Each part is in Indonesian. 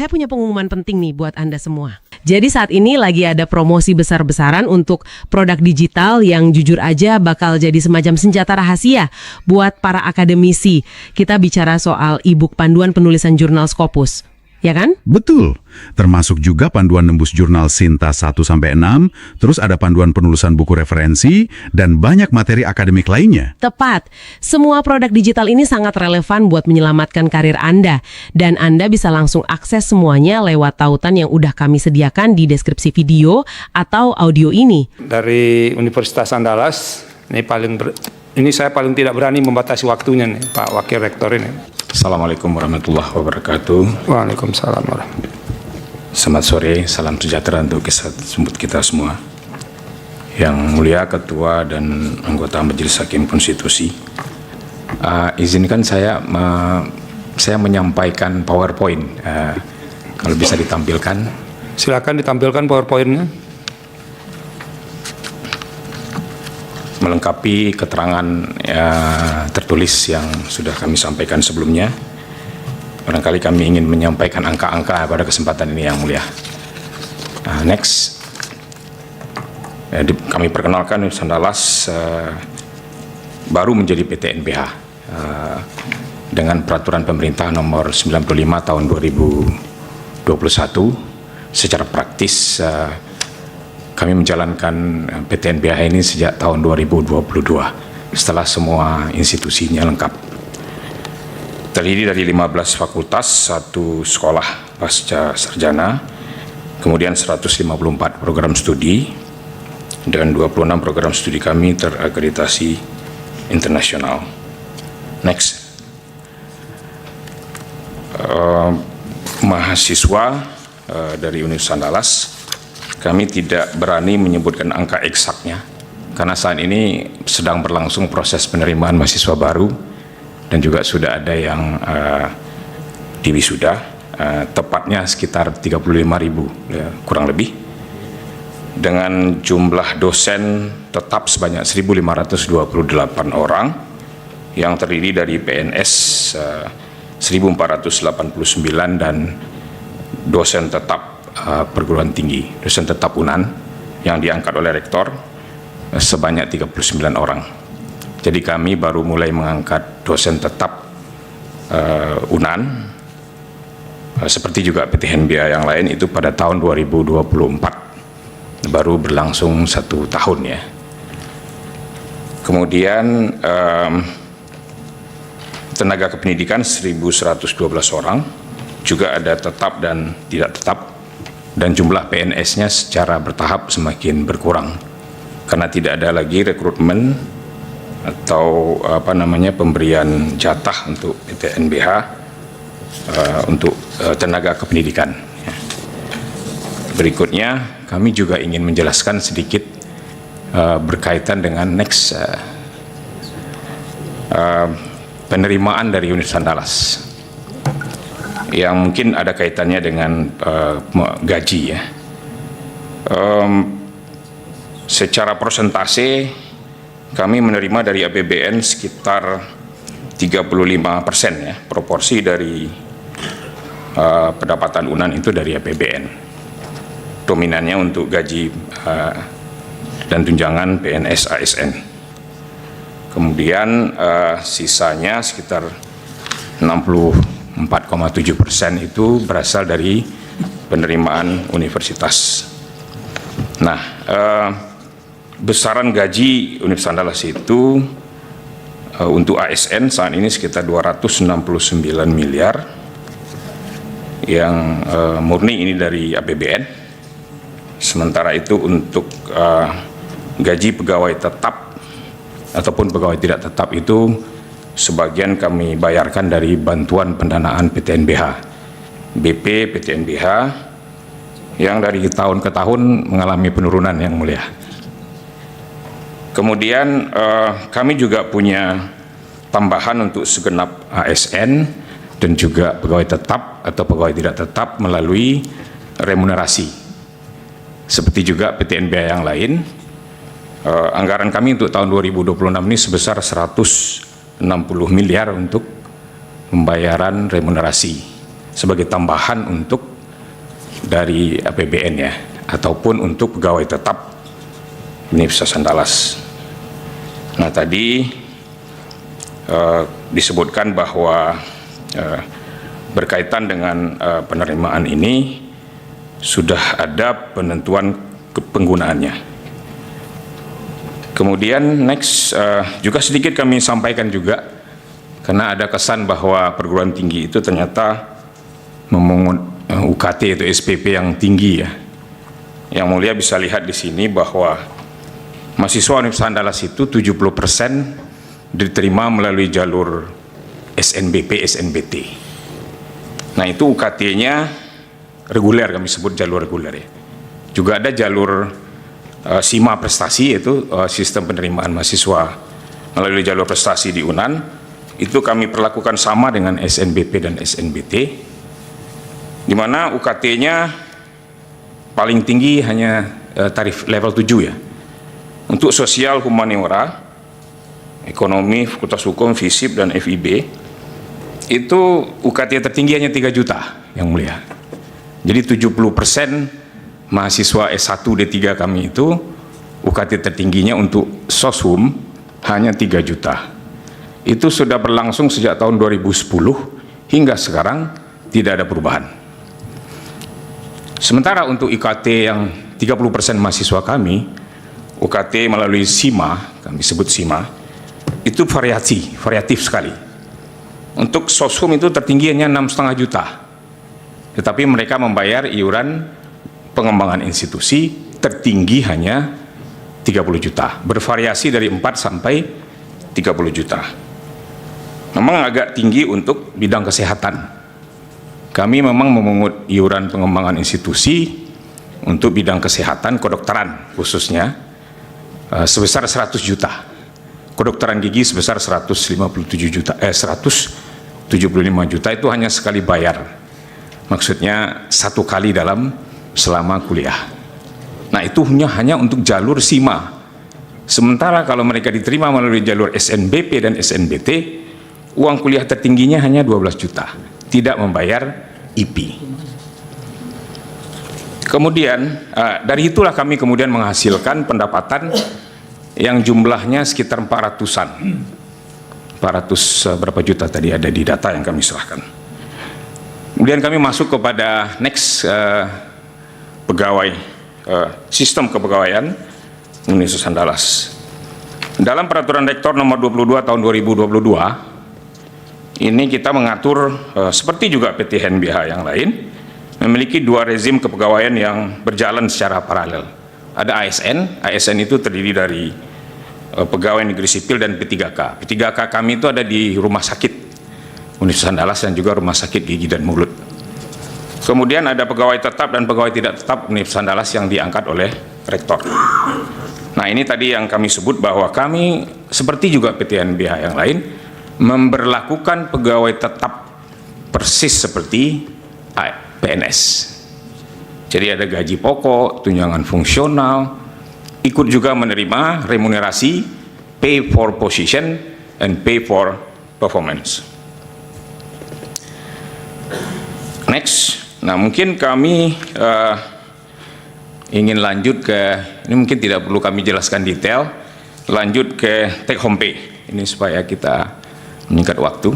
Saya punya pengumuman penting nih buat Anda semua. Jadi saat ini lagi ada promosi besar-besaran untuk produk digital yang jujur aja bakal jadi semacam senjata rahasia buat para akademisi. Kita bicara soal e-book panduan penulisan jurnal Scopus. Ya kan? Betul. Termasuk juga panduan nembus jurnal Sinta 1-6, terus ada panduan penulisan buku referensi, dan banyak materi akademik lainnya. Tepat. Semua produk digital ini sangat relevan buat menyelamatkan karir Anda. Dan Anda bisa langsung akses semuanya lewat tautan yang udah kami sediakan di deskripsi video atau audio ini. Dari Universitas Andalas, ini saya paling tidak berani membatasi waktunya nih, Pak Wakil Rektor ini. Assalamualaikum warahmatullahi wabarakatuh. Waalaikumsalam warahmatullahi. Selamat sore, salam sejahtera untuk kita semua. Yang mulia Ketua dan anggota Majelis Hakim Konstitusi, izinkan saya menyampaikan PowerPoint. Kalau bisa ditampilkan. Silakan ditampilkan PowerPoint-nya. Melengkapi keterangan tertulis yang sudah kami sampaikan sebelumnya. Barangkali kami ingin menyampaikan angka-angka pada kesempatan ini yang mulia. Next, kami perkenalkan Universitas Andalas baru menjadi PT NBH dengan peraturan pemerintah nomor 95 tahun 2021. Secara praktis kami menjalankan PT NBH ini sejak tahun 2022 setelah semua institusinya lengkap. Terdiri dari 15 fakultas, 1 sekolah pasca sarjana, kemudian 154 program studi, dan 26 program studi kami terakreditasi internasional. Next. Mahasiswa dari Universitas Andalas, kami tidak berani menyebutkan angka eksaknya, karena saat ini sedang berlangsung proses penerimaan mahasiswa baru, dan juga sudah ada yang diwisuda, tepatnya sekitar 35.000 ya, kurang lebih, dengan jumlah dosen tetap sebanyak 1.528 orang, yang terdiri dari PNS 1.489 dan dosen tetap perguruan tinggi, dosen tetap UNAN yang diangkat oleh rektor sebanyak 39 orang. Jadi kami baru mulai mengangkat dosen tetap UNAN, seperti juga PT NBH yang lain itu pada tahun 2024, baru berlangsung 1 tahun ya. Kemudian tenaga kependidikan 1.112 orang, juga ada tetap dan tidak tetap, dan jumlah PNS-nya secara bertahap semakin berkurang karena tidak ada lagi rekrutmen atau pemberian jatah untuk PT NBH untuk tenaga kependidikan. Berikutnya kami juga ingin menjelaskan sedikit berkaitan dengan next penerimaan dari Universitas Andalas yang mungkin ada kaitannya dengan gaji ya. Secara persentase kami menerima dari APBN sekitar 35% ya, proporsi dari pendapatan UNAN itu dari APBN. Dominannya untuk gaji dan tunjangan PNS ASN. Kemudian sisanya sekitar 64,7% itu berasal dari penerimaan universitas. Nah, besaran gaji Universitas Andalas itu untuk ASN saat ini sekitar 269 miliar, yang murni ini dari APBN. Sementara itu untuk gaji pegawai tetap ataupun pegawai tidak tetap itu sebagian kami bayarkan dari bantuan pendanaan PT NBH, BP PT NBH, yang dari tahun ke tahun mengalami penurunan yang mulia. Kemudian kami juga punya tambahan untuk segenap ASN dan juga pegawai tetap atau pegawai tidak tetap melalui remunerasi. Seperti juga PT NBH yang lain, anggaran kami untuk tahun 2026 ini sebesar 160 miliar untuk pembayaran remunerasi sebagai tambahan untuk dari APBN ya, ataupun untuk pegawai tetap Universitas Andalas. Nah, tadi disebutkan bahwa berkaitan dengan penerimaan ini sudah ada penentuan penggunaannya. Kemudian next juga sedikit kami sampaikan juga, karena ada kesan bahwa perguruan tinggi itu ternyata memungut UKT itu SPP yang tinggi ya. Yang mulia bisa lihat di sini bahwa mahasiswa Universitas Andalas itu 70% diterima melalui jalur SNBP, SNBT. Nah, itu UKT-nya reguler, kami sebut jalur reguler ya. Juga ada jalur SIMA prestasi, yaitu sistem penerimaan mahasiswa melalui jalur prestasi di UNAN. Itu kami perlakukan sama dengan SNBP dan SNBT, di mana UKT-nya paling tinggi hanya tarif level 7 ya. Untuk sosial, humaniora, ekonomi, fakultas hukum, FISIP, dan FIB, itu UKT tertinggi hanya 3 juta, yang mulia. Jadi 70% mahasiswa S1 D3 kami itu UKT tertingginya untuk soshum hanya 3 juta. Itu sudah berlangsung sejak tahun 2010 hingga sekarang tidak ada perubahan. Sementara untuk UKT yang 30% mahasiswa kami, UKT melalui SIMA, kami sebut SIMA, itu variatif sekali. Untuk soshum itu tertinggi hanya 6,5 juta, tetapi mereka membayar iuran pengembangan institusi tertinggi hanya 30 juta, bervariasi dari 4 sampai 30 juta. Memang agak tinggi untuk bidang kesehatan. Kami memang memungut iuran pengembangan institusi untuk bidang kesehatan, kedokteran khususnya, sebesar 100 juta. Kedokteran gigi sebesar 155 juta itu hanya sekali bayar. Maksudnya 1 kali selama kuliah. Nah, itu hanya untuk jalur SIMA. Sementara kalau mereka diterima melalui jalur SNBP dan SNBT, uang kuliah tertingginya hanya 12 juta, tidak membayar IP. Kemudian dari itulah kami kemudian menghasilkan pendapatan yang jumlahnya sekitar 400-an. 400 berapa juta tadi ada di data yang kami serahkan. Kemudian kami masuk kepada next pegawai, sistem kepegawaian Universitas Andalas. Dalam peraturan rektor nomor 22 tahun 2022, ini kita mengatur seperti juga PT HNBH yang lain, memiliki 2 rezim kepegawaian yang berjalan secara paralel. Ada ASN, ASN itu terdiri dari pegawai negeri sipil dan P3K. P3K kami itu ada di rumah sakit Universitas Andalas dan juga rumah sakit gigi dan mulut. Kemudian ada pegawai tetap dan pegawai tidak tetap Universitas Andalas yang diangkat oleh rektor. Nah, ini tadi yang kami sebut bahwa kami seperti juga PT HNBH yang lain memberlakukan pegawai tetap persis seperti PNS. Jadi ada gaji pokok, tunjangan fungsional, ikut juga menerima remunerasi, pay for position, and pay for performance. Next, nah mungkin kami ingin lanjut ke, ini mungkin tidak perlu kami jelaskan detail, lanjut ke take home pay, ini supaya kita meningkat waktu.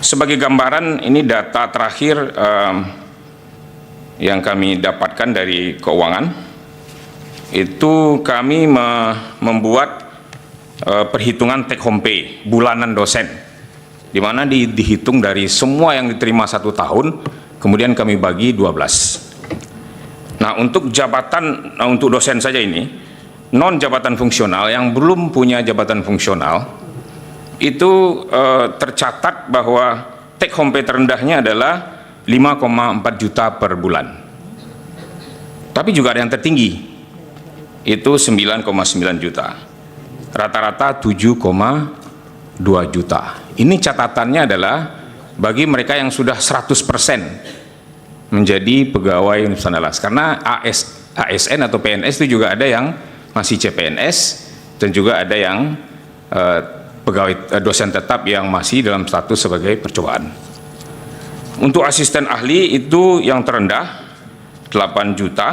Sebagai gambaran, ini data terakhir yang kami dapatkan dari keuangan, itu kami membuat perhitungan take home pay bulanan dosen, di mana dihitung dari semua yang diterima 1 tahun, kemudian kami bagi 12. Nah, untuk jabatan, untuk dosen saja ini, non jabatan fungsional yang belum punya jabatan fungsional, itu tercatat bahwa take home pay terendahnya adalah 5,4 juta per bulan. Tapi juga ada yang tertinggi, itu 9,9 juta. Rata-rata 7,2 juta. Ini catatannya adalah bagi mereka yang sudah 100% menjadi pegawai Universitas Andalas. Karena ASN atau PNS itu juga ada yang masih CPNS dan juga ada yang pegawai dosen tetap yang masih dalam status sebagai percobaan. Untuk asisten ahli itu yang terendah juta,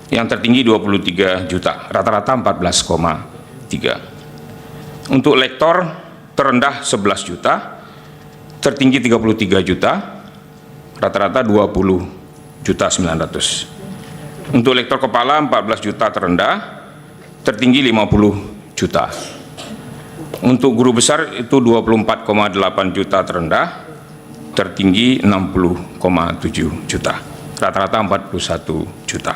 yang tertinggi 23 juta, rata-rata 14,3. Untuk lektor terendah 11 juta, tertinggi 33 juta, rata-rata 20.900.000. Untuk lektor kepala 14 juta terendah, tertinggi 50 juta. Untuk guru besar itu 24,8 juta terendah, tertinggi 60,7 juta, rata-rata 41 juta.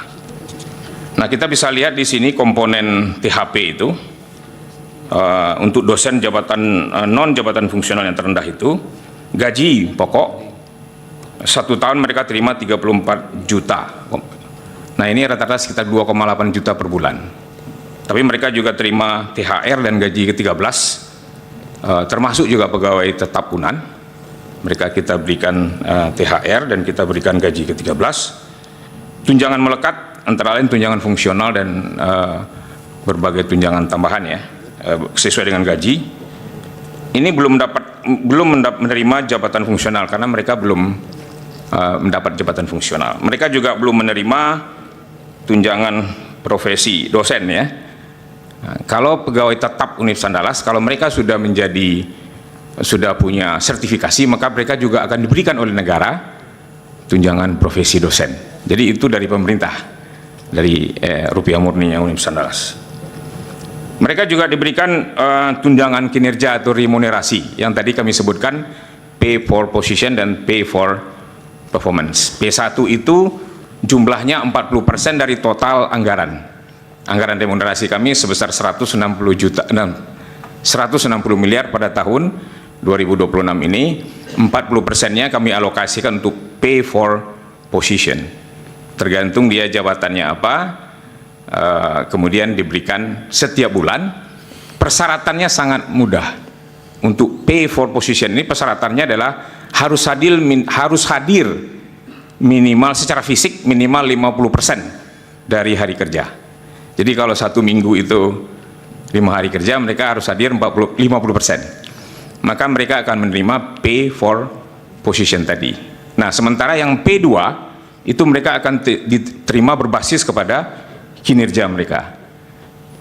Nah, kita bisa lihat di sini komponen THP itu untuk dosen jabatan non jabatan fungsional yang terendah itu gaji pokok 1 tahun mereka terima 34 juta. Nah, ini rata-rata sekitar 2,8 juta per bulan. Tapi mereka juga terima THR dan gaji ke-13, termasuk juga pegawai tetap UNAN. Mereka kita berikan THR dan kita berikan gaji ke-13. Tunjangan melekat antara lain tunjangan fungsional dan berbagai tunjangan tambahan ya, sesuai dengan gaji. Ini belum menerima jabatan fungsional karena mereka belum mendapat jabatan fungsional. Mereka juga belum menerima tunjangan profesi dosen ya. Nah, kalau pegawai tetap Universitas Andalas, kalau mereka sudah punya sertifikasi, maka mereka juga akan diberikan oleh negara tunjangan profesi dosen. Jadi itu dari pemerintah, dari rupiah murninya Universitas Andalas. Mereka juga diberikan tunjangan kinerja atau remunerasi yang tadi kami sebutkan, pay for position dan pay for performance. P1 itu jumlahnya 40% dari total anggaran. Anggaran remunerasi kami sebesar 160 miliar pada tahun 2026 ini, 40%-nya kami alokasikan untuk pay for position. Tergantung dia jabatannya apa, kemudian diberikan setiap bulan. Persyaratannya sangat mudah. Untuk pay for position ini persyaratannya adalah harus hadir minimal secara fisik minimal 50% dari hari kerja. Jadi kalau 1 minggu itu 5 hari kerja, mereka harus hadir 50%. Maka mereka akan menerima pay for position tadi. Nah, sementara yang P2 itu mereka akan diterima berbasis kepada kinerja mereka.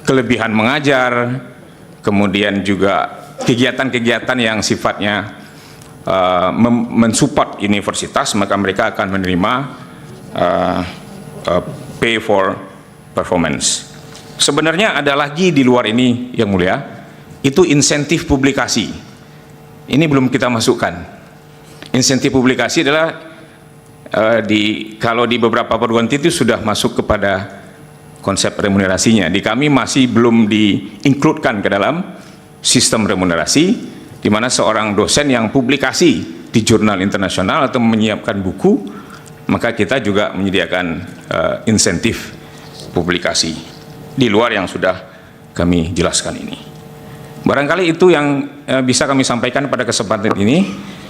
Kelebihan mengajar, kemudian juga kegiatan-kegiatan yang sifatnya mensupport universitas, maka mereka akan menerima pay for performance. Sebenarnya ada lagi di luar ini yang mulia, itu insentif publikasi. Ini belum kita masukkan. Insentif publikasi adalah kalau di beberapa perguruan tinggi itu sudah masuk kepada konsep remunerasinya. Di kami masih belum di-includekan ke dalam sistem remunerasi, di mana seorang dosen yang publikasi di jurnal internasional atau menyiapkan buku, maka kita juga menyediakan insentif publikasi di luar yang sudah kami jelaskan ini. Barangkali itu yang bisa kami sampaikan pada kesempatan ini.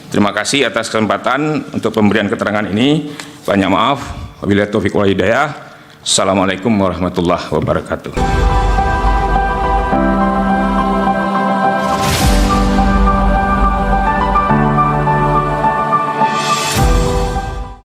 Terima kasih atas kesempatan untuk pemberian keterangan ini. Banyak maaf. Wabillahi taufiq wal hidayah. Assalamualaikum warahmatullahi wabarakatuh.